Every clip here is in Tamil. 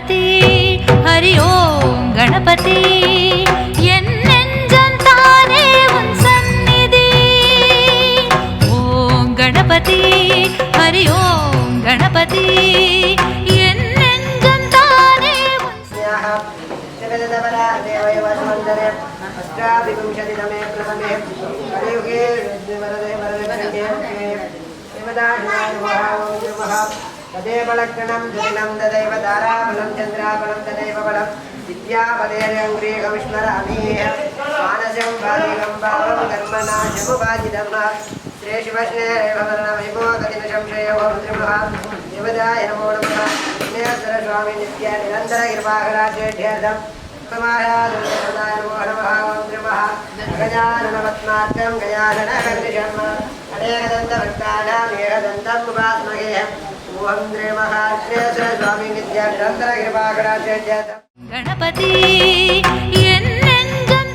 गणपति हरि ओम गणपति என் நெஞ்சம் தானே உன் சந்நிதி ஓம் கணபதி ஹரி ஓம் கணபதி என் நெஞ்சம் தானே உன் अष्टाविंशतितमे प्रथमे कलियुगे वरदे तदेव लक्षणं जटिलं तदैव ताराबलं चन्द्राबलं तदैव बलं विद्यापदेरङ्ग्रीकविष्णरामीः मानसं बालिकं भावं कर्मनाशमुपाजितं श्रेशिवश्नेरेव वर्णमहिमो गतिनशंशयो त्रिमः देवदाय नमो नमः विघ्नेश्वरस्वामी नित्य निरन्तरकृपाकराज्येढ्यर्थम् समायादुर्गदाय नमो नमः ओं त्रिमः गजाननपद्मार्कं गजाननकर्निशम् अनेकदन्तभक्तानाम् एकदन्तम् उपास्महे ओं त्रिमः श्रेयस्वरस्वामी नित्य निरन्तरकृपाकराज्येढ्यर्थम् गणपति என் நெஞ்சம்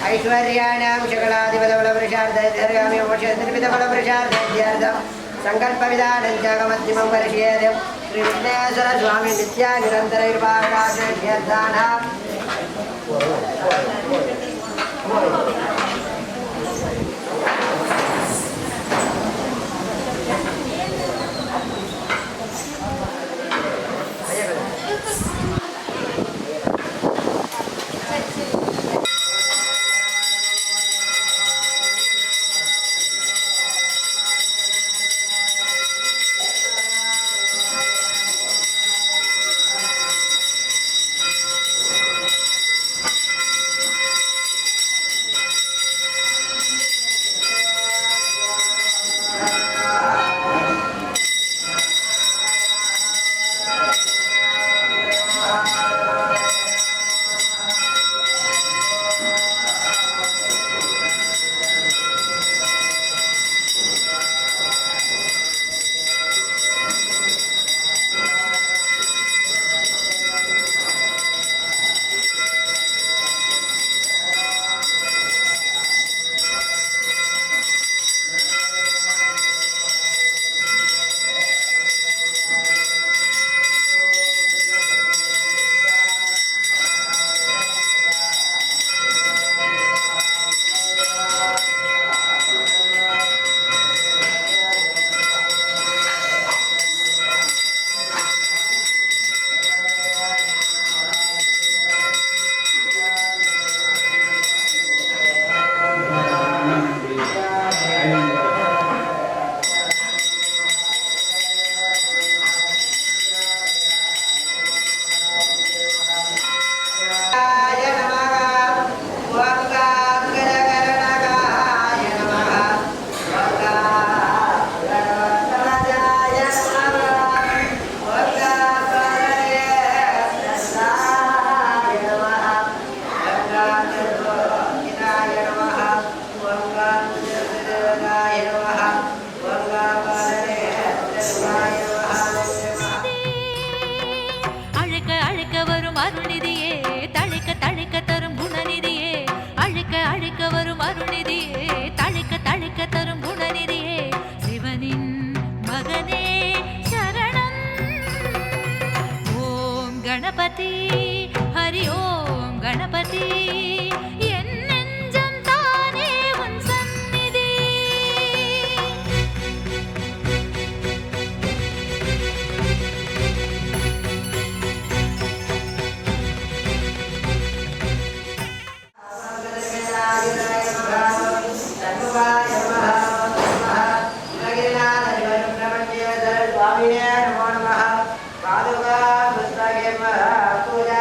ऐश्वर्याणां शकलाधिपदबलपुरुषार्थैर्घर्गामि संकल्पविधानं जगमध्यमं वर्षेत् श्री विघ्नेश्वर स्वामी नित्या निरन्तरैर्भागराजयर्थानाम् கணபதி ஹரி ஓம் கணபதி என் நெஞ்சம் தானே உன் சந்நிதி. நமோ நமः பாதுகா புஸ்தகே பூஜா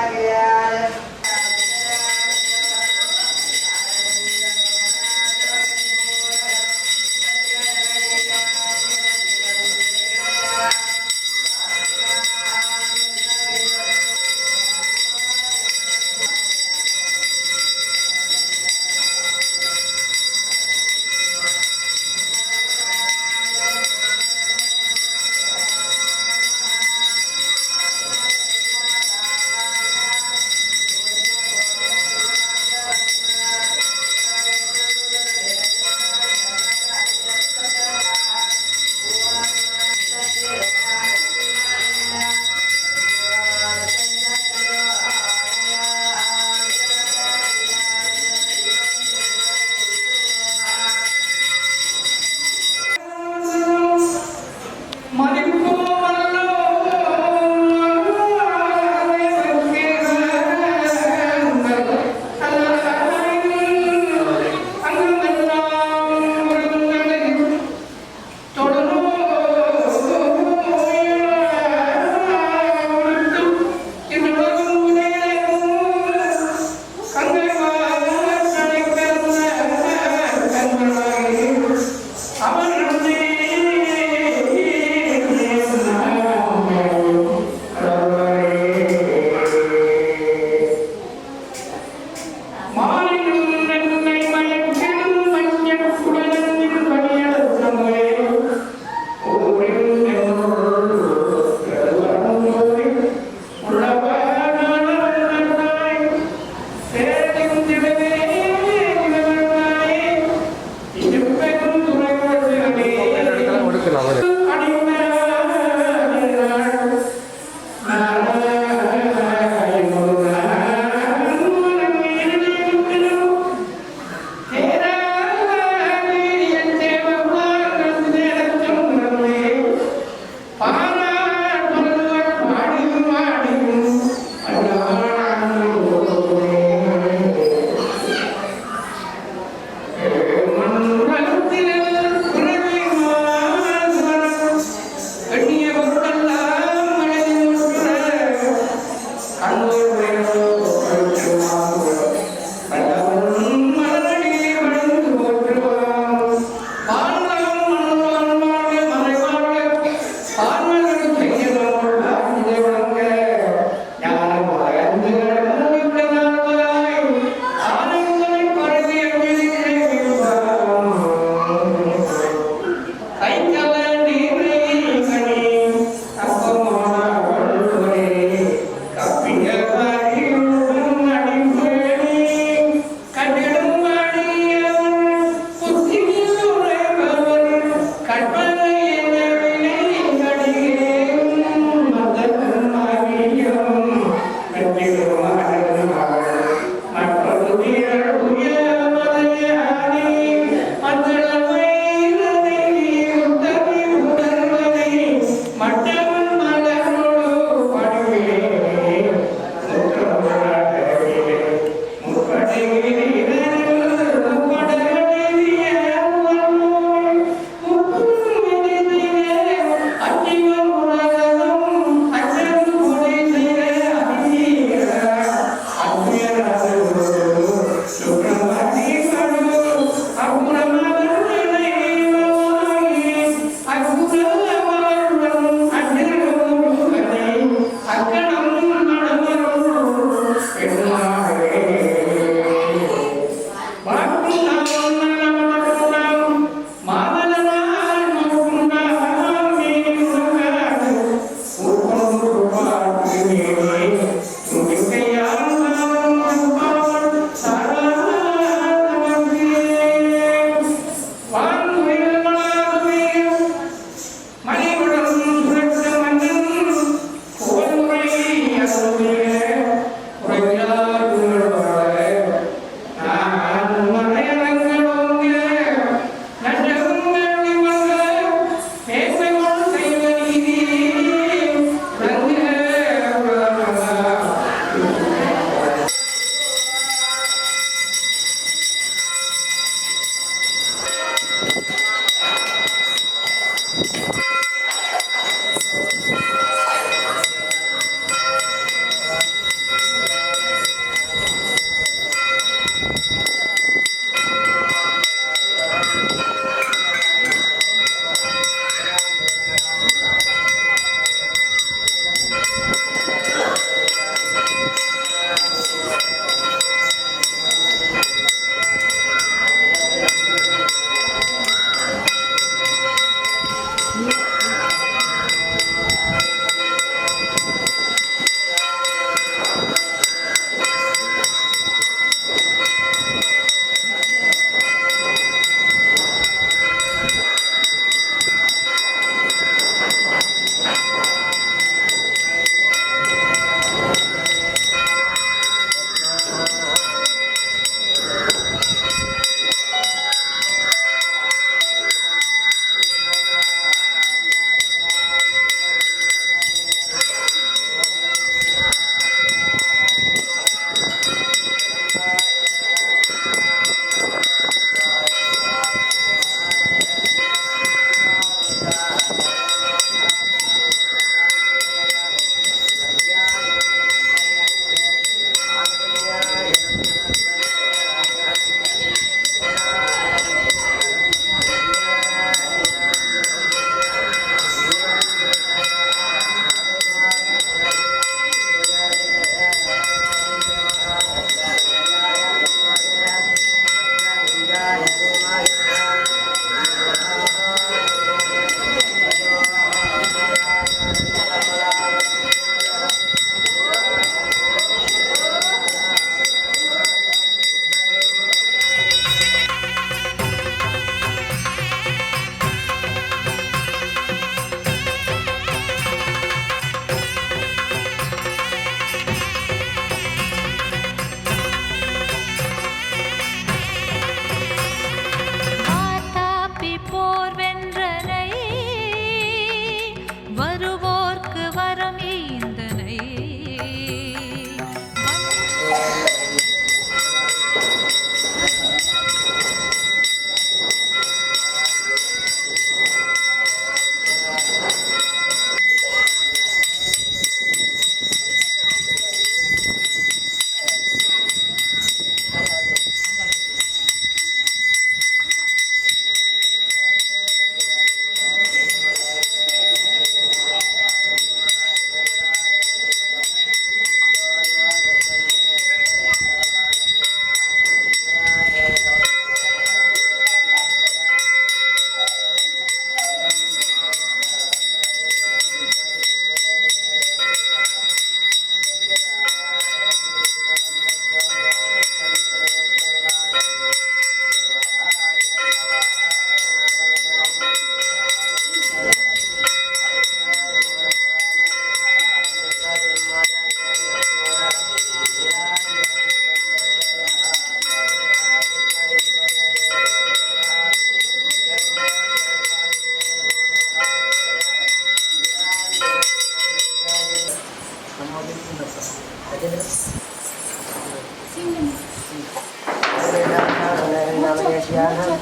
नामदेश्यानां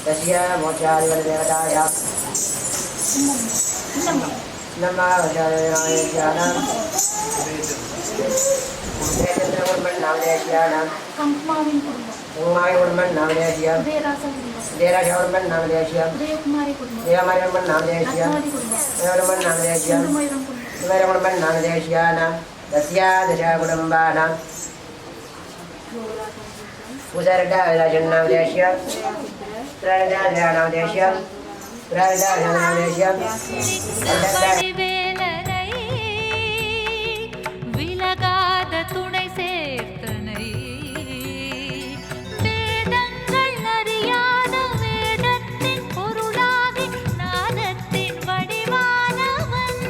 तस्य मोक्षादिवदेवतायां नमः चंद्रवर्मन नामदेश्यानां कुमारवर्मन नामदेश्यां देराजवर्मन नामदेश्यां देवकुमारवर्मन नामदेश्यां देववर्मन नामदेश्यां देववर्मन नामदेश्यानां तस्या दशकुटुम्बानां उदरदाविराजन् नामदेश्यां त्रयदाविरानामदेश्यां त्रयदाविरानामदेश्यां விலகாத துணை சேர்த்தனை வேதங்கள் அறியாத வேதத்தின் பொருளாகி நாதத்தின் வடிவானவன்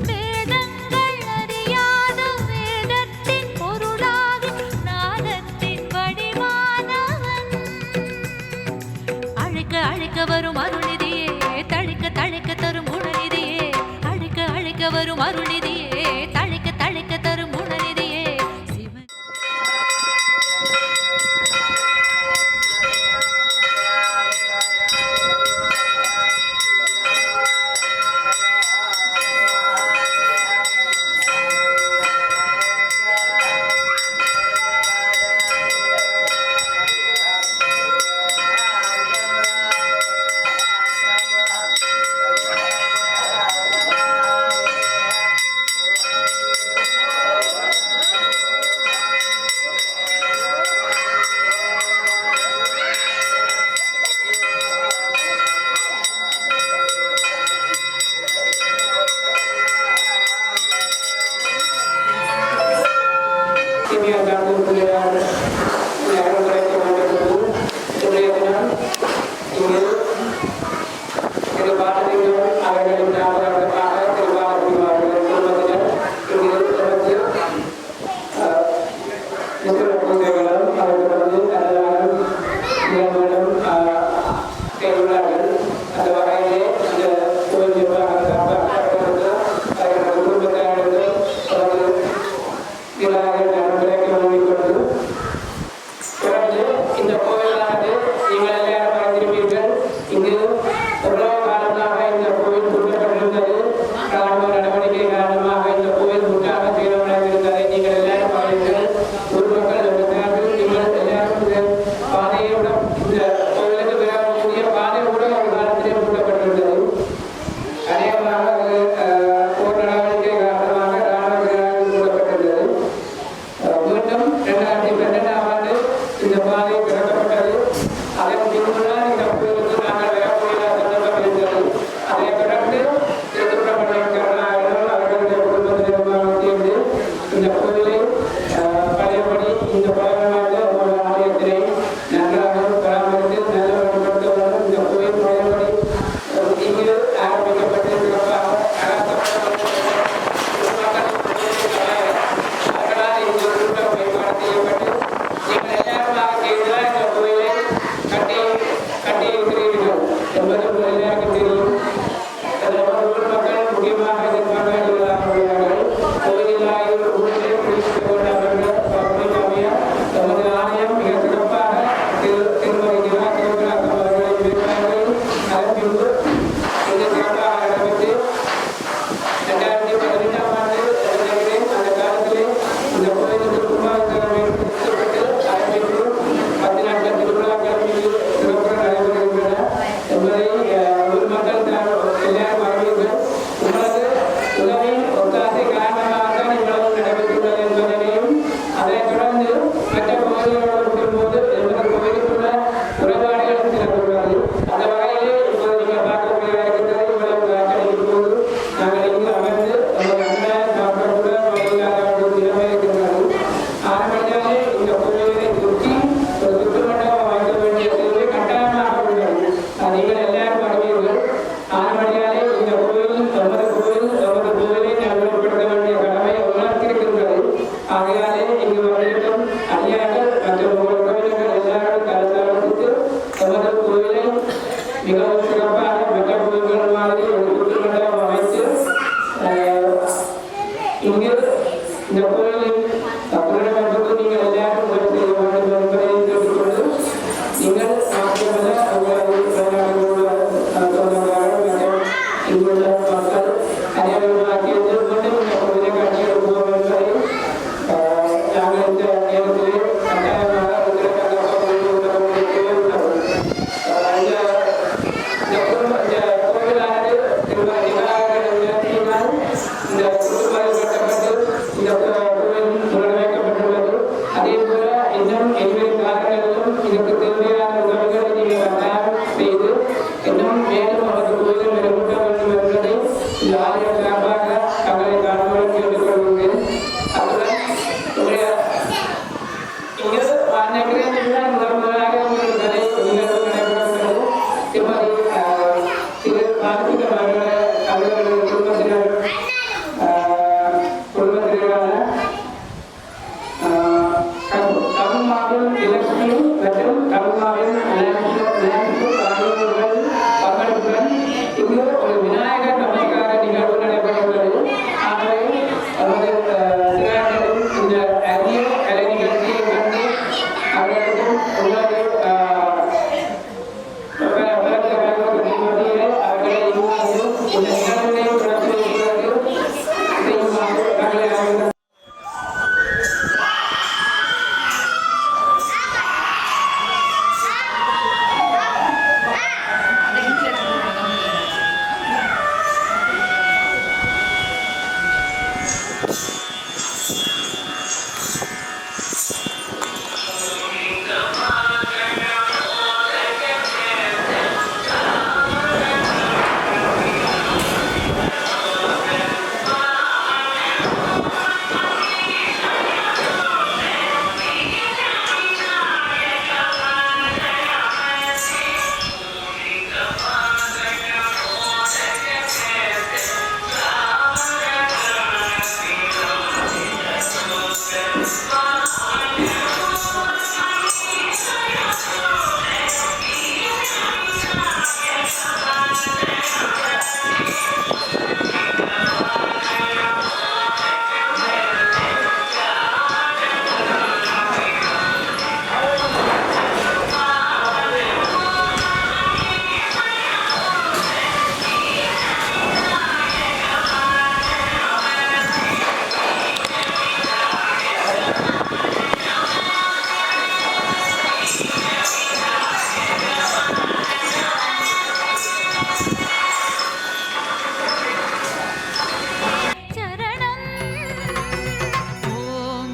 வேதங்கள் அறியாத வேதத்தின் பொருளாகி நாதத்தின் வடிவானவன் அழைக்க அழைக்க வரும் அருள்நிதியே தழைக்க தழைக்க தரும் குணநிதியே அழைக்க அழைக்க வரும் அருள்நிதியே தழைக்க தழைக்க தரும் குணநிதியே சிவன் மிகவும் சிறப்பாக மெட்டபொலிகள் மாதிரி ஒரு சுற்றுமண்டலம் அமைத்து இங்கு இந்த கோயிலில் புனரமைப்புக்கு நீங்கள் எல்லாரும் உதவி செய்ய வேண்டும் என்பதை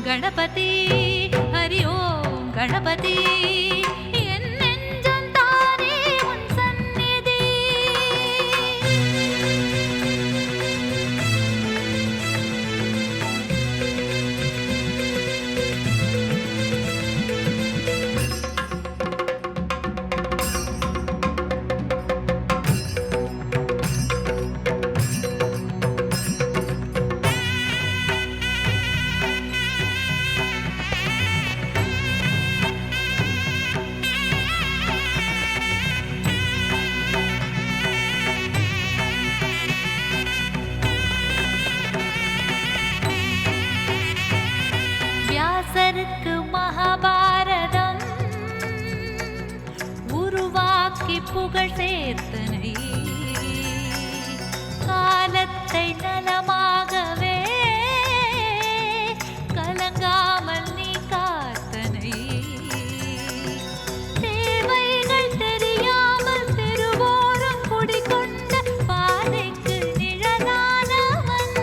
गणपति हरि ओम गणपति என் நெஞ்சம் தானே உன் சந்நிதி வியாசருக்கு மகாபாரதம் உருவாக்கி புகழ் சேர்த்தனை காலத்தை நலமாகவே கலங்காமல் நீ காத்தனை தேவைகள் தெரியாமல் திருவோரம் குடிக்கொண்ட பாதைக்கு நிழலானவன்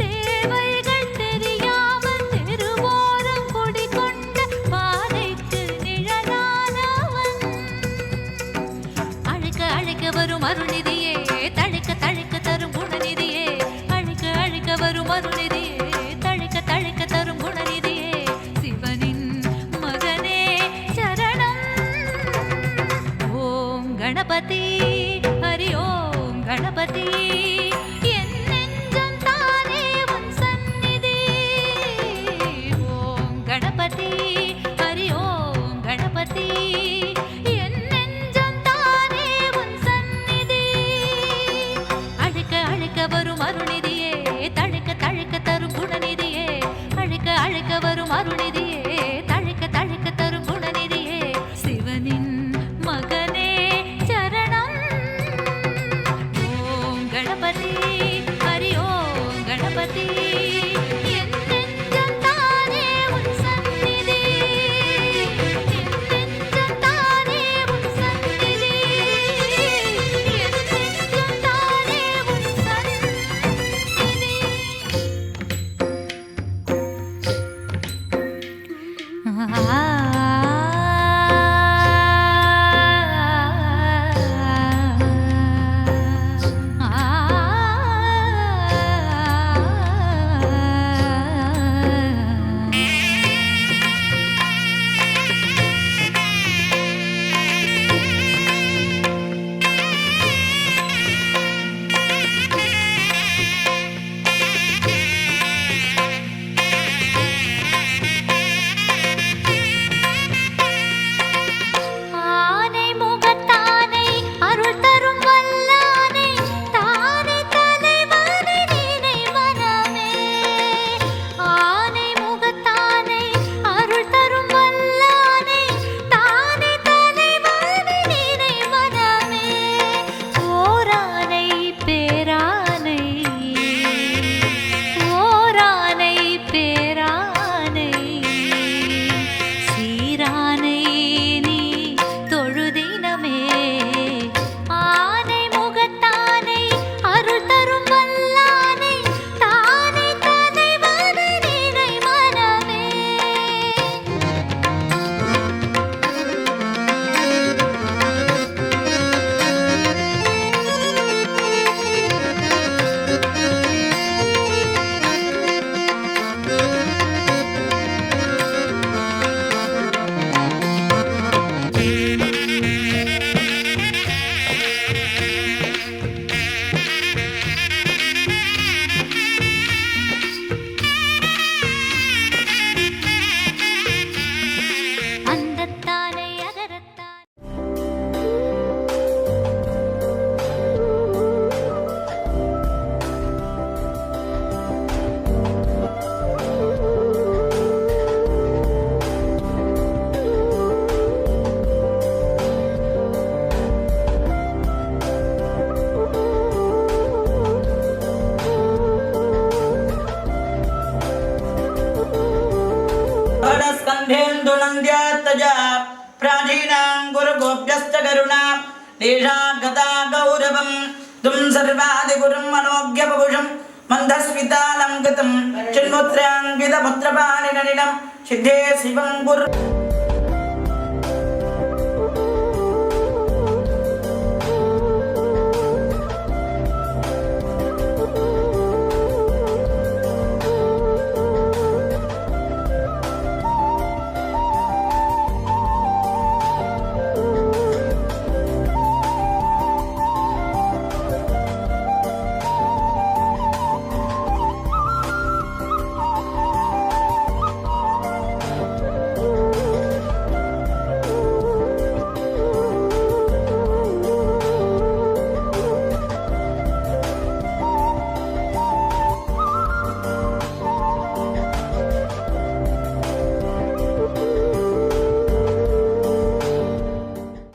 தேவைகள் தெரியாமல் திருவோரம் குடிக்கொண்ட பாதைக்கு நிழலானவன் அழைக்க அழைக்க வரும் அருள்நிதியே தழைக்க தழைக்க தரும் குணநிதியே அழைக்க அழைக்க வரும் அருள்நிதியே தழைக்க தழைக்க தரும் குணநிதியே சிவனின் மகனே சரணம் ஓம் கணபதி ஹரி ஓம் கணபதி என் நெஞ்சம் தானே உன் சந்நிதி ஓம் கணபதி ஹரி ஓம் கணபதி என் நெஞ்சம் தானே உன் சந்நிதி அழைக்க அழைக்க வரும் அருள்நிதியே தழைக்க தழைக்க தரும் குணநிதியே அழைக்க அழைக்க வரும் அருள்நிதியே தழைக்க தழைக்க தரும் குணநிதியே சிவனின் மகனே சரணம் ஓம் கணபதி ஹரி ஓம் கணபதி என் நெஞ்சம் தானே உன் சந்நிதி वन्द्यात्तजा प्राचीनां गुरुगोप्यश्च करुणा देशागता गौरवं तुं सर्वादिगुरुं मनोज्ञपपुषं मन्दस्मितालं गतं चिन्मुद्राङ्कितमुद्रपाणिननिलं सिद्धे शिवं गुरु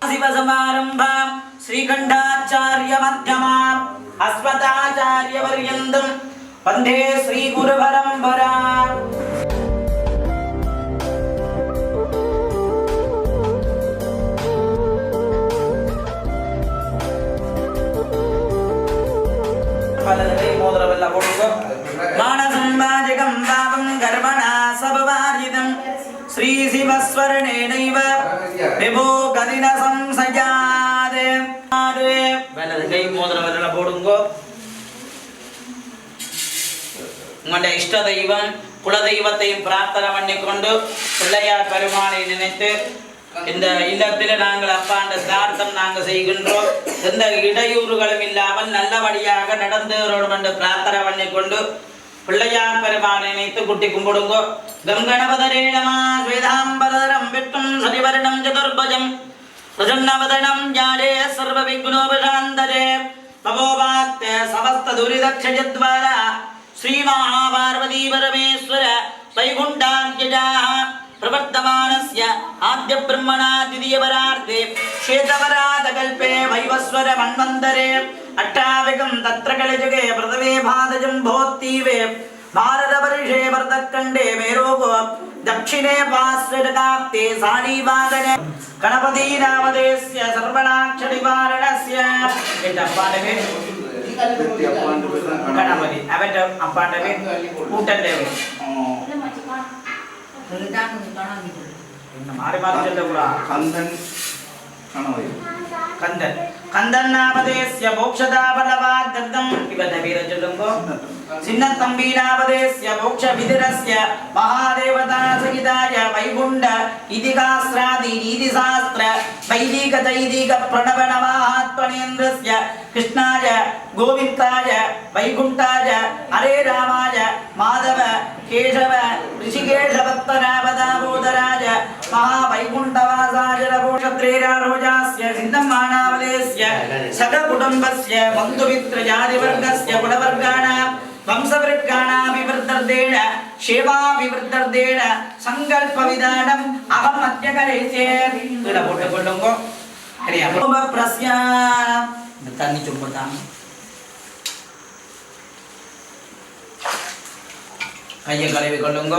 शिवसमारम्भां श्रीकण्ठाचार्यमध्यमाम् अस्मदाचार्यपर्यन्तं वन्दे श्रीगुरुपरम्पराम् मानसं वाजकं पापं कर्मणा सपवार्जितं श्रीशिवस्वर्णेनैव विभो कदिन संशयात् वलது கை மோதிர விரல போடுங்க உங்களுடைய இஷ்ட தெய்வம் குல தெய்வத்தையும் பிரார்த்தனை பண்ணிக்கொண்டு பிள்ளையார் பெருமானை நினைத்து இந்த இல்லத்தில் நாங்கள் அப்பாண்ட சிரார்த்தம் நாங்கள் செய்கின்றோம் எந்த இடையூறுகளும் இல்லாமல் நல்லபடியாக நடந்துகிறோம் என்று பிரார்த்தனை பண்ணிக்கொண்டு பிள்ளையார் பெருமானை நினைத்து குட்டி கும்பிடுங்கோ கங்கணபதரே நமः ஸ்வேதாம்பரதரம் விட்டும் சதிவர்ணம் சதுர்பஜம் பிரசன்னவதனம் ஞானே சர்வ விக்னோபசாந்தரே தவோபாக்த சமஸ்த துரிதக்ஷயத்வாரா ஸ்ரீ மகாபார்வதி பரமேஸ்வர வைகுண்டாத்யஜாः प्रवर्तमानस्य आद्य ब्रह्मणा द्वितीय परार्थे श्वेतवरातकल्पे वैवस्वर मन्वन्तरे अट्टाविकं तत्र कलिजुगे प्रथमे भादजं भोत्तीवे भारतवर्षे भरतखण्डे मेरोगो दक्षिणे पार्श्वकाप्ते साणीवादने गणपति नामदेस्य सर्वनाक्षनिवारणस्य एतप्पाडवे गणपति अवट अप्पाडवे ऊटन्देवे मारे मारे चलते पूरा कंदन कंदन कंदन नामदेस्य मोक्षदा बलवाद दत्तम इवद वीर चलंगो सिन्नतंबी नामदेस्य मोक्ष विदिरस्य महादेवता सहिताय वैकुंठ इतिहास्रादि नीति शास्त्र वैदिक दैदिक प्रणव नमःत्वनेन्द्रस्य कृष्णाय गोविन्दाय वैकुंठाय हरे रामाय माधव केशव ऋषिकेश भक्तनाभदामोदराय महावैकुंठवासाय नमोक्षत्रेरारोजास्य सिन्धमानावदेस्य सककुटुम्बस्य बन्धुमित्रजातिवर्गस्य कुलवर्गाणां वंशवृक्काणाभिवृद्धर्देण सेवाभिवृद्धर्देण सङ्कल्पविधानम् अहम् अद्य करिष्ये इड पोट्टुकोल्लुंगो हरिया प्रस्या तन्नि चुम्बताम கையை கழுவி கொள்ளுங்க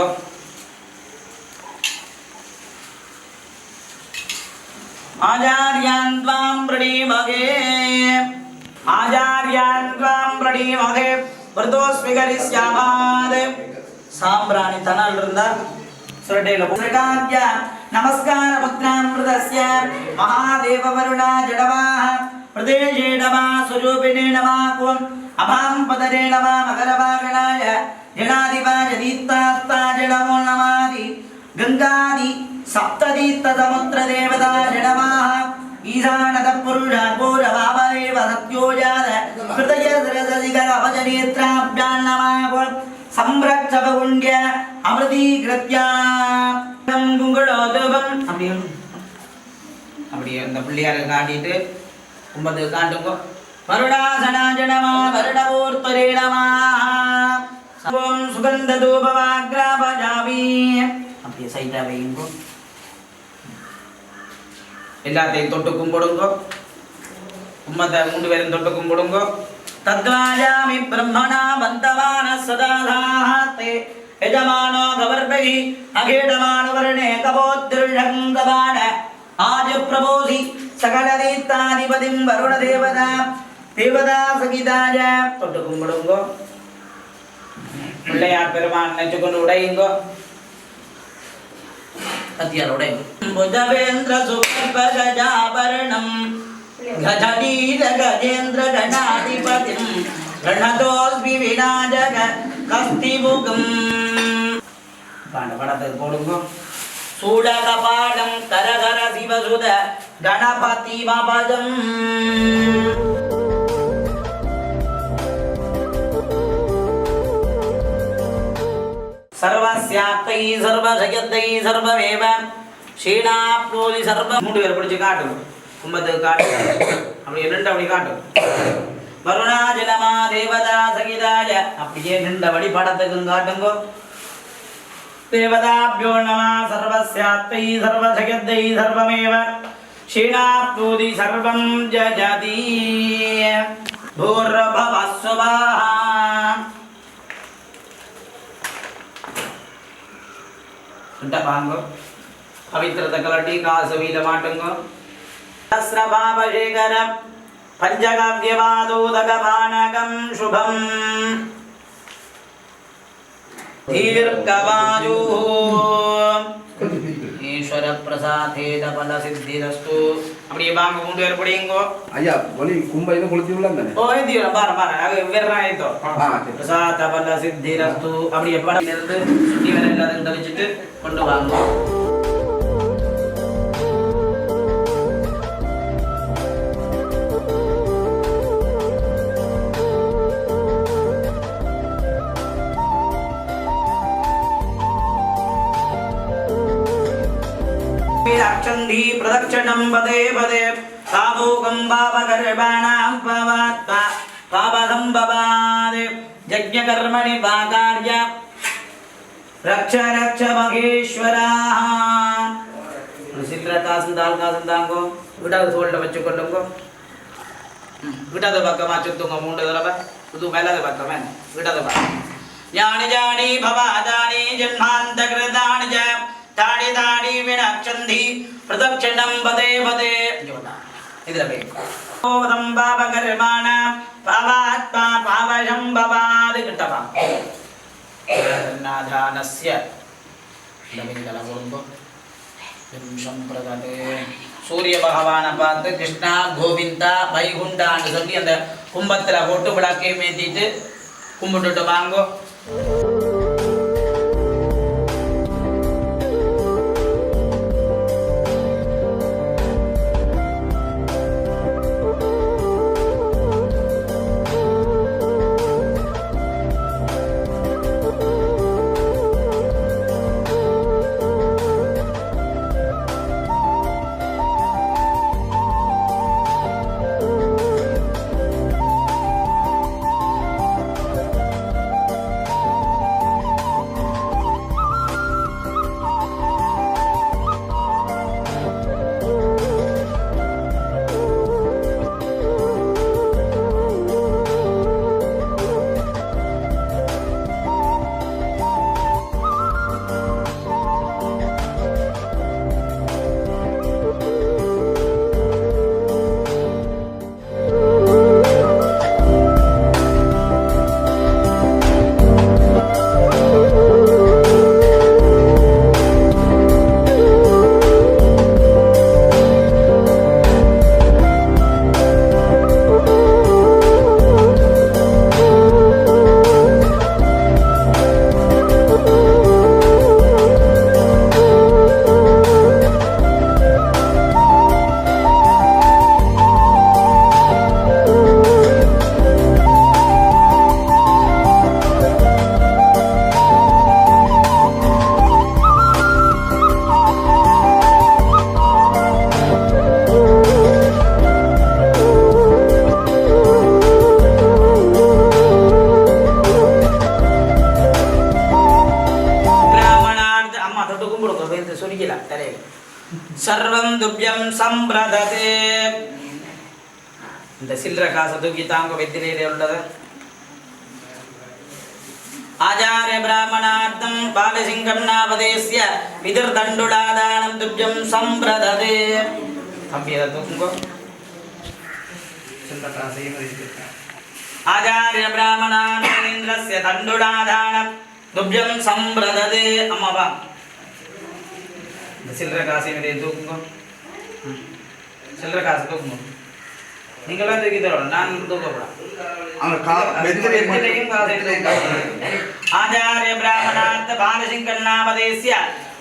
ஆச்சார்யான் த்வாம் ப்ரணீமகே ஆச்சார்யான் த்வாம் ப்ரணீமகே விரதோஸ்மி கரிஷ்யாமாத் சாம்பிராணி தனால் இருந்தா சுரட்டேல புரகாத்ய நமஸ்கார முத்ராமிருதஸ்ய மகாதேவ வருணா ஜடவாஹ பிரதேஷே நமः ஸ்வரூபிணே நமः கும் அபாம் பதரே நமः மகரவாகணாய ஜனாதிபாஜ தீர்த்தாஸ்தாஜ நமோ நமாதி கங்காதி சப்ததீர்த்த சமுத்திர தேவதா ஜனமாஹ ஈசானத புருஷ கோரவாவரேவ சத்யோஜாத ஹிருதய சரசதிகர அவஜநேத்ராப்யான் நமः சம்ரக்ஷப குண்ட்ய அமிர்தீகிருத்யா குங்குளோதபம் அப்படியே இந்த பிள்ளையாரை காட்டிட்டு கும்பத்துக்கு காட்டுங்க வருடாசனாஜ நமः வருடமூர்த்தரே நமः ஓம் சுகந்த தூபமாக்ராபஜாமி அப்படியே சைடா வையுங்க எல்லாத்தையும் தொட்டு கும்பிடுங்க கும்பத்தை 3 பேரும் தொட்டு கும்பிடுங்க தத்வாஜாமி பிரம்மணா பந்தவான சதாதாஹே यजमानो गवर्भहि अखेडमानवर्णे कपोत्तिर्षङ्गबाण आज प्रभोसि सकलतीर्थाधिपतिं वरुणदेवता देवता सகிதாய தொட்டு கும்பிடுங்கோ. பிள்ளையார் பெருமான் நினைச்சுக்கொண்டு உடையுங்கோ. கத்தியால் உடையுங்க. புஜவேந்திர சுகர்பகஜாபரணம் கஜடீர கஜேந்திர கணாதிபதிம் ரணதோஸ்மி விநாயக கஸ்திமுகம். படத்துக்கு போடுங்க. சூடகபாடம் கரகர சிவசுத கணபதி மபதம். सर्वस्यात्तै सर्वजगत्तै सर्वमेव ஷீணாப்னோதி சர்வ. மூணு பேர் பிடிச்சு காட்டும். கும்பத்துக்கு காட்டு. அப்படி ரெண்டு காட்டும். வருணாஜலமா தேவதா சகிதாய அப்படியே நின்றபடி படத்துக்கும் காட்டுங்கோ. தேவதாப்யோ நம சர்வஸ்யாத்தை சர்வஜகத்தை சர்வமேவ ஷீணாப்னோதி சர்வம் ஜஜதி பூர்வபவஸ்வபாஹ. பாங்கோ. பவித்திரத்தை கலட்டி காசு வீத மாட்டுங்கோ. சஹஸ்ரபாபசேகரம் பஞ்சகவ்யவாதோதகபானகம் சுபம் தீர்க்கவாயு ஈஸ்வர பிரசாதேத பல சித்திரஸ்து. அப்படியே வாங்க மூணு பேர் படியுங்கோ. ஐயா ஒலி கும்ப இது கொளுத்தி உள்ளாங்க. ஓ இது பாரு பாரு அது வேற ஆயிட்டோ. பிரசாத பல சித்திரஸ்து. அப்படியே படம் இருந்து சுத்தி வர எல்லாத்தையும் தெளிச்சிட்டு கொண்டு வாங்க. அக்ஷந்தி பிரதட்சணம் பதே பதே சாபோகம் பாபகர்பாணாம் பவாத்வா பாபசம்பவாதே யஜ்ஞகர்மணி வாகார்ய ரக்ஷ ரக்ஷ மகேஸ்வராஹ. சில்ற காசுந்தாங்கோ. விடாது தோல்ல வச்சு கொள்ளுங்கோ. விடாது பக்கமா சுத்துங்க மூணு தடவை. புது மேலாத பக்கமே விடாது பக்கம். ஞானி ஜானி பவாதானி ஜன்மாந்த கிருதானி ஜ தாடி தாடி வினக்ஷந்தி பிரதட்சணம் பதே பதே. இதுல போய் ஓதம் பாபகர்மான பாவாத்மா பாவசம்பவாது கிட்டவா. நாதானஸ்ய நமிதல போடுங்கோ. நிமிஷம் பிரகடே சூரிய பகவானை பார்த்து கிருஷ்ணா கோவிந்தா வைகுண்டான்னு சொல்லி அந்த கும்பத்துல போட்டு விளக்கை மேத்திட்டு கும்பிட்டுட்டு வாங்கோ. சர்வம் துப்யம் சம்பிரததே. இந்த சில்லற காசை தூக்கி தாங்க வெத்திரையில உள்ளது. आचार्य ब्राह्मणार्थं बालसिंहन्नापदेस्य पितृदण्डुलादानं तुभ्यं सम्प्रदते आचार्य ब्राह्मणान्द्रस्य दण्डुलादानं तुभ्यं सम्प्रदते अम्मा சில்லற காசு என்னை தூக்குங்க சில்லற காசு தூக்குங்க நீங்களாம் தூக்கி தரணும் நான் தூக்கப்படாம் आचार्य ब्राह्मणार्थ बालसिंहन्नापदेस्य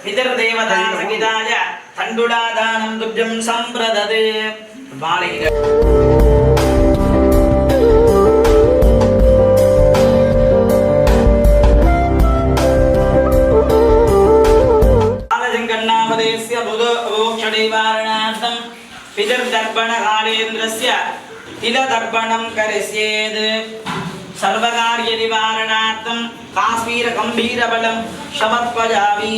पितृदेवता सहिताय तण्डुलादानं तुभ्यं सम्प्रदते बालसिंहन्नापदेस्य बुधोक्षणिवारणार्थं पितृदर्पणकालेन्द्रस्य तिलदर्पणं करिष्येत् सर्वकार्यनिवारणार्थं काश्मीरगम्भीरबलं समर्पयामि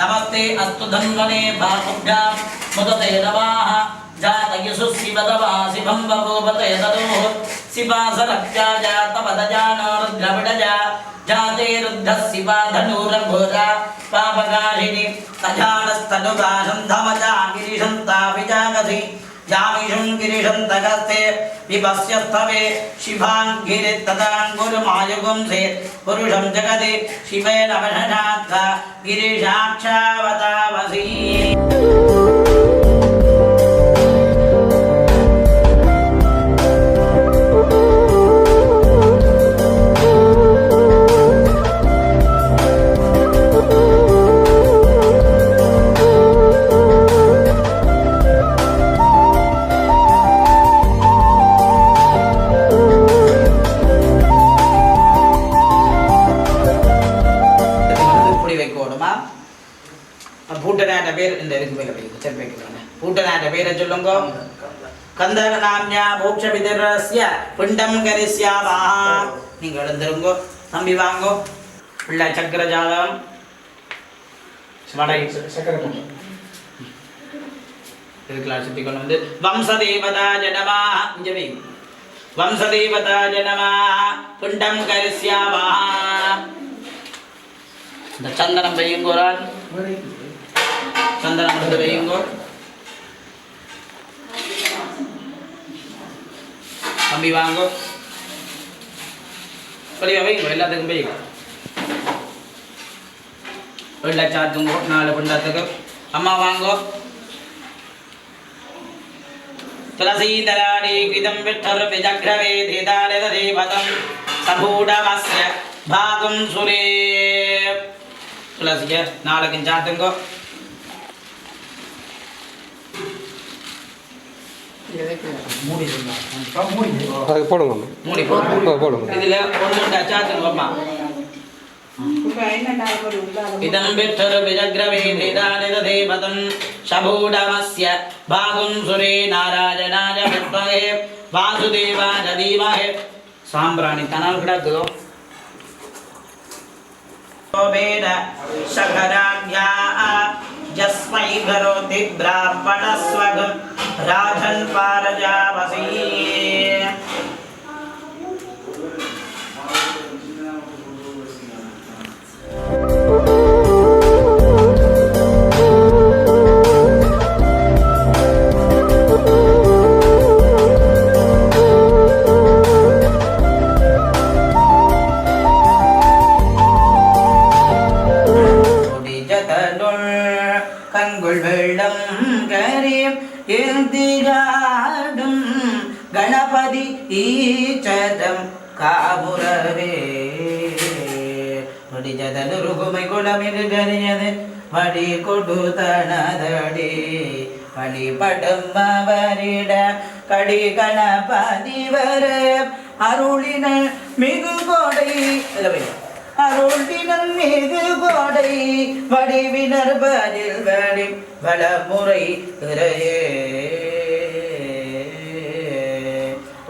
नमस्ते अस्तु धन्वने भाकुभ्यां मुदते नमः जातयसु शिवदवासि भम्बभूपते तदोः शिवासरक्त्या जातवदजानोरुद्रविडजा जाते रुद्धः शिवा धनुरघोरा पापकारिणि तजानस्तनुगाशं धमजा गिरिशन्तापिजागसि जामिषं गिरिशन्तगस्ते विपस्यस्तवे शिवाङ्गिरित्तदाङ्गुरुमायुगुंसे पुरुषं जगति शिवेन वशनाथ गिरिशाक्षावतावसि பூட்டனாட்ட பேர் இந்த இதுக்கு மேல போய் சரி வைக்கலாங்க பூட்டனாட்ட பேரை சொல்லுங்க கந்தர நாம்யா மோட்ச விதரஸ்ய பிண்டம் கரிஸ்யாமா நீங்க எழுந்திருங்க தம்பி வாங்கோ உள்ள சக்கரஜாலம் ஸ்மடை சக்கரம் இதுக்கெல்லாம் சுத்தி கொண்டு வந்து வம்சதேவதா ஜனமா இஞ்சவி வம்சதேவதா ஜனமா பிண்டம் கரிஸ்யாமா இந்த சந்தனம் பெய்யுங்கோரான் சந்தனம் எடுத்து வையுங்கோ தம்பி வாங்கோ வெளியே வைங்க எல்லாத்துக்கும் வைங்க வெள்ளை சாத்துங்கோ 4 பிண்டத்துக்கு அம்மா வாங்கோ துளசீதராணி கிதம் விட்டர் விஜக்ரவே தேதாரத தேவதம் சபூடமஸ்ய பாகம் சுரே துளசிய 4 சாத்துங்கோ மூடி போடுங்க மூடி போடுங்க இதுல ஒன்று சாத்துங்கம்மா இதம் விட்டர் விஜக்ரவே தேதாரத தேவதம் சபூடமஸ்ய பாகும் சுரே நாராயணாய வித்மஹே வாசுதேவாய தீமஹே சாம்பிராணி தனால் கிடக்குதோ வேத சகராண்யா जस्मै करोति ब्राह्मणस्वगं राजन् पारजावसी गणपति ईचरं காபுரவே படிஜதனு ருகுமை குளமிரு கரியது வடி கொடுத்தனதடி வழிபடும் அவரிட கடி கணபதிவர அருளின மிகு கோடை அருளினன் மிகு கோடை வடிவினர் பதில் வடி வளமுறை திரையே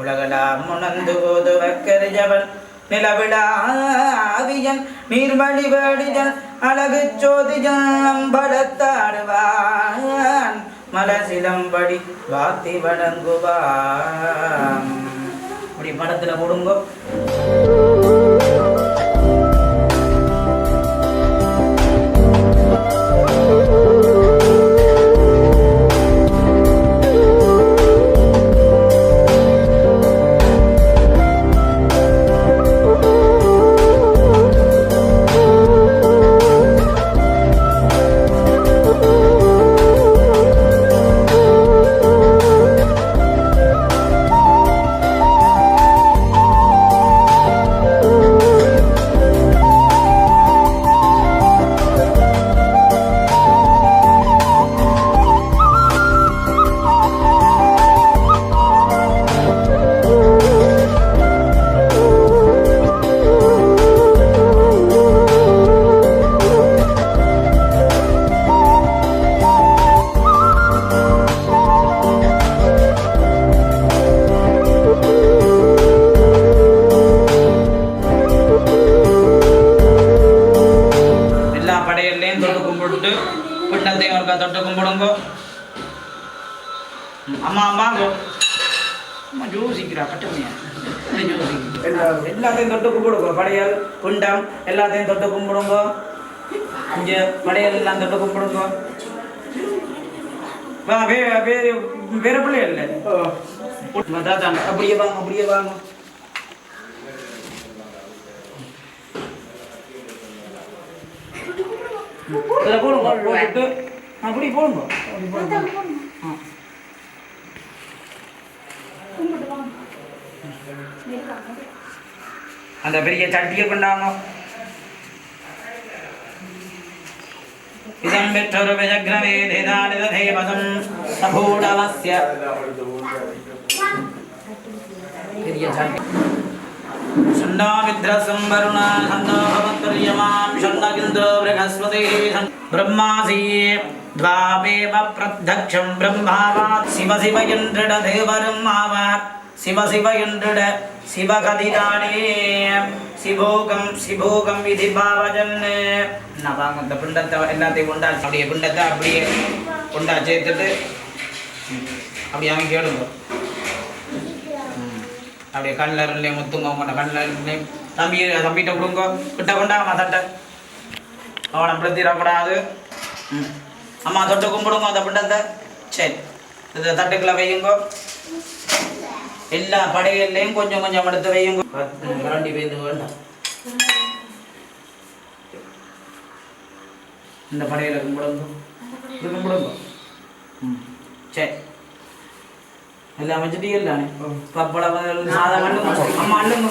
உலகலாம் முனந்து போது வக்கரிஜவன் நிலவிழாவியன் நீர்மணி வேடிஜன் அழகு சோதிஜன் அம்பலத்தாடுவான் மலசிலம்படி வாத்தி வணங்குவான் இப்படி படத்துல போடுங்கோ. தொட்டு கும்பிடுங்கோ. அம்மா அம்மாங்கோ அம்மா ஜோசிக்கிறா கட்டுமையா எல்லாத்தையும் தொட்டு கும்பிடுங்கோ. படையல் குண்டம் எல்லாத்தையும் தொட்டு கும்பிடுங்கோ. இங்கே படையல் எல்லாம் தொட்டு கும்பிடுங்கோ. வா வேற பிள்ளை இல்லை தாத்தாங்க அப்படியே வாங்க அப்படியே வாங்க. போடுங்க போட்டு அப்படி போடுங்க. அந்த பெரிய சட்டியை கொண்டாங்க. இதம் பெற்றொரு விஜக்ரவேதிதானிதேவதம் சபூடவஸ்ய பெரிய சட்டி சண்டாவித்ரசம் வருணா சந்தோபவத்ரியமாம் சண்டகிந்தோ ப்ரகஸ்பதி பிரம்மாசீயே द्वावेव प्रत्यक्षं ब्रह्मावात् शिव शिव என்றிட தேவரும் ஆவார். சிவ சிவ என்றிட சிவகதிதானே சிவோகம் சிவோகம் விதி பாவஜன். நான் வாங்க இந்த பிண்டத்தை எல்லாத்தையும் கொண்டா அப்படியே பிண்டத்தை அப்படியே கொண்டா சேர்த்துட்டு அப்படியே அவங்க கேளுங்க. அப்படியே கண்ணில் முத்துங்க உங்கள்கிட்ட கண்ணில் தம்பிகிட்ட கொடுங்க. கிட்ட கொண்டாமா தட்டை அவனை பிரத்திடக்கூடாது. அம்மா தொட்டு கும்பிடுங்க அந்த பிண்டத்தை. சரி இந்த தட்டுக்களை வையுங்கோ. எல்லா படைகள்லையும் கொஞ்சம் கொஞ்சம் எடுத்து வையுங்க. கரண்டி பேருந்து வேண்டாம். இந்த படையில கும்பிடுங்க இது கும்பிடுங்க. சரி எல்லாம் வச்சுட்டீங்க தானே. பப்படம் சாதம் அள்ளுங்க. அம்மா அள்ளுங்க.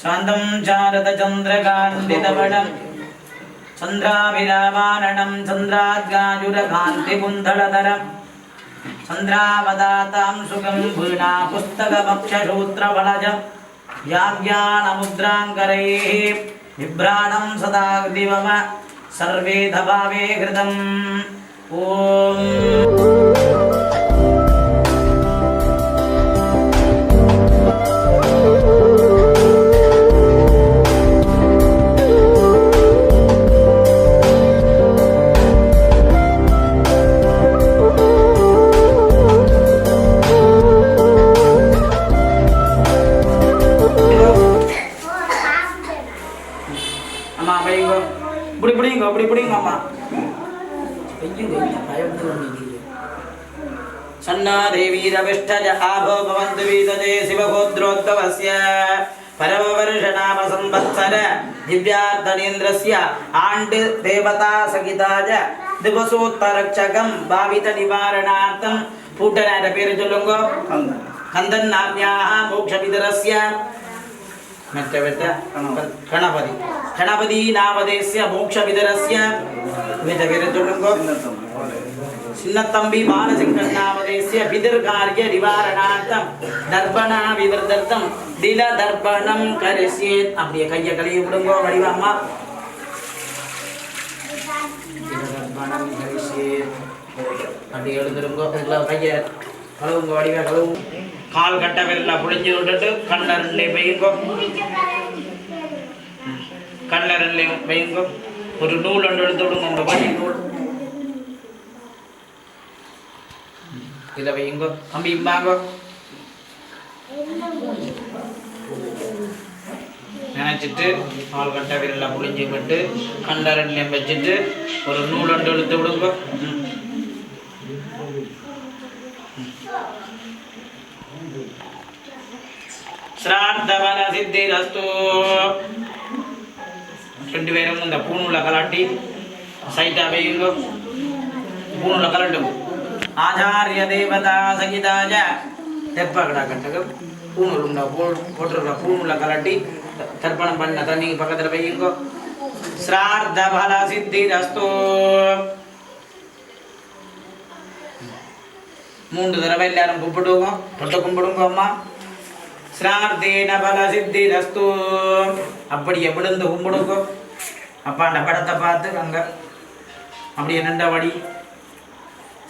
சாந்தம் சாரத சந்திரகாந்திதவடம் சந்திராபிராமாரணம் சந்திராத்காஜுரகாந்தி குந்தளதரம் சந்திராவதாதாம் சுகம் வீணா புஸ்தகபக்ஷூத்திரவலஜம் யாக்ஞானமுத்ராங்கரைः விப்ராணம் சதா திவம சர்வே தபாவே கிருதம். ஓம் அம்மா வைங்கோ. सन्नादेवीरविष्ठज आभो भवन्तु वीतजे शिवगोत्रोद्भवस्य परमवर्षनाम संवत्सर दिव्यार्धनेन्द्रस्य आण्ड देवता सहिताज दिवसोत्तरक्षकं भावित निवारणार्थं पूटनाट पेरु चोल्लुंगो कंदन नाम्याः मोक्षविदरस्य गणपति गणपति नामदेस्य मोक्षविदरस्य वेद पेरु चोल्लुंगो சின்னத்தம்பி பாலசிங்கன் நாமதேசிய பிதிர்காரிய நிவாரணார்த்தம் தர்ப்பணா விவர்தர்த்தம் தில தர்ப்பணம் கரிசேத். அப்படியே கையை கழுவி விடுங்கோ வடிவாம்மா. தில தர்ப்பணம் கரிசேத். அப்படியே எழுந்துருங்கோ. கையை கழுவுங்க வடிவா கழுவும். கால் கட்ட வெல்ல புளிஞ்சு விட்டுட்டு கண்ணரண்டே வையுங்கோ. கண்ணரண்டே வையுங்கோ. ஒரு நூல் ஒன்று எடுத்து விடுங்க. உங்க பள்ளி நூல் இதில் வையுங்கோ. கம்பி இம்பாங்கோ. நினைச்சிட்டு பால் கட்ட விரல புளிஞ்சு விட்டு கண்டரண்யம் வச்சுட்டு ஒரு நூல் ஒன்று இழுத்து விடுங்கோ. ஸ்ரார்த்தபல சித்திரஸ்து. ரெண்டு பேரும் இந்த பூணூலை கலாட்டி சைட்டா வையுங்கோ. பூணூலை கலட்டும். ஆச்சாரிய தேவதா சகிதாஜ தெப்பகடா கட்டகம் பூணூல் போட்டுருக்க பூணூலை கலட்டி தர்ப்பணம் பண்ண தண்ணி பக்கத்தில் வையுங்கோ. ஸ்ரார்த்த பல சித்திரஸ்து. 3 தடவை எல்லாரும் கும்பிடுவோங்க. தொட்ட கும்பிடுங்க அம்மா. ஸ்ரார்த்தேன பல சித்திரஸ்து. அப்படியே விழுந்து கும்பிடுங்க. அப்பாண்ட படத்தை பார்த்து அங்க அப்படியே நின்றபடி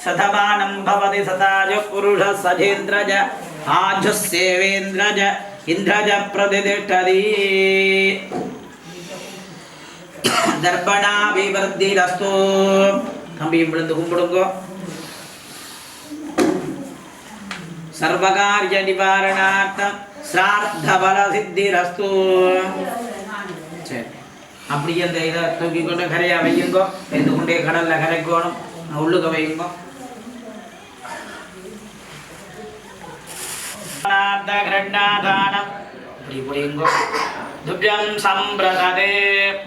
सतमानं भवति सताज पुरुषः सजेन्द्रज आजुस्सेवेन्द्रज इन्द्रज प्रतिष्ठति दर्पणा विवर्धिरस्तु. கம்பியும் விழுந்து கும்பிடுங்கோ. सर्वकार्य निवारणार्थं श्राद्ध बल सिद्धिरस्तु. சரி, அப்படியே அந்த இதை தூக்கி கொண்டு கரையா வையுங்கோ. எந்த கொண்டே கடல்ல கரைக்கணும். உள்ளுக்க வையுங்கோ. दुभ्यं संप्रदते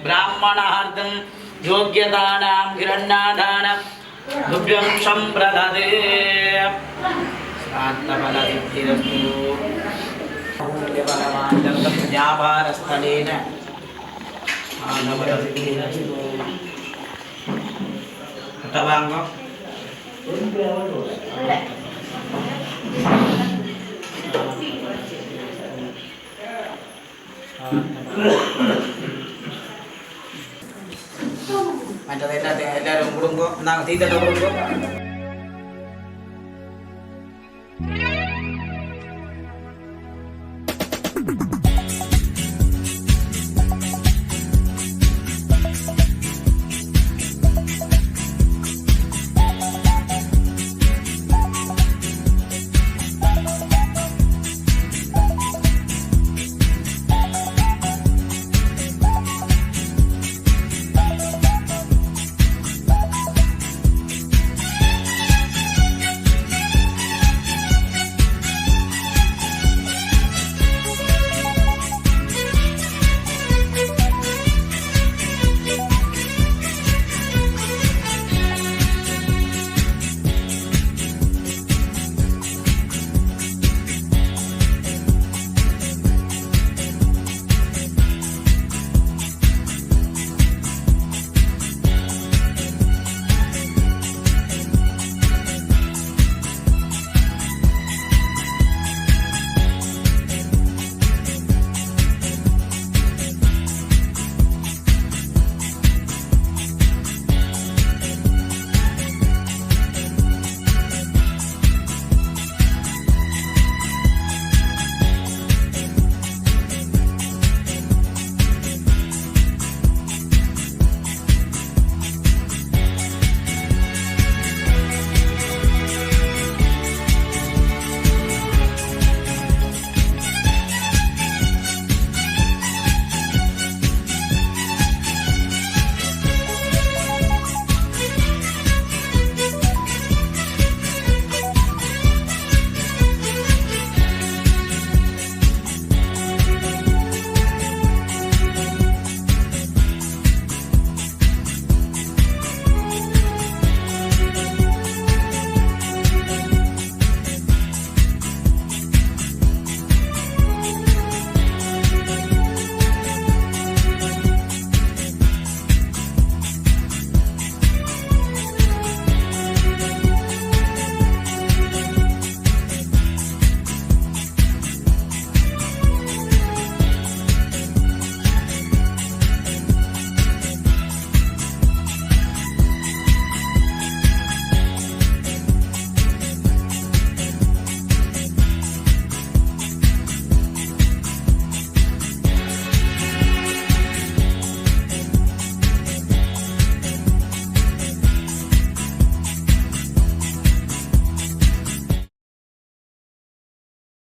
ब्राह्मणार्थं योग्यतानां हिरण्यदानं दुभ्यं संप्रदते आत्मबलसिद्धिरस्तु. व्यापारस्थलेन आत्मबलसिद्धिरस्तु. तवांगो மற்றது எல்லாரும் கொடுங்கோ. நாங்கள் தீத்தட்டை கொடுங்கோ.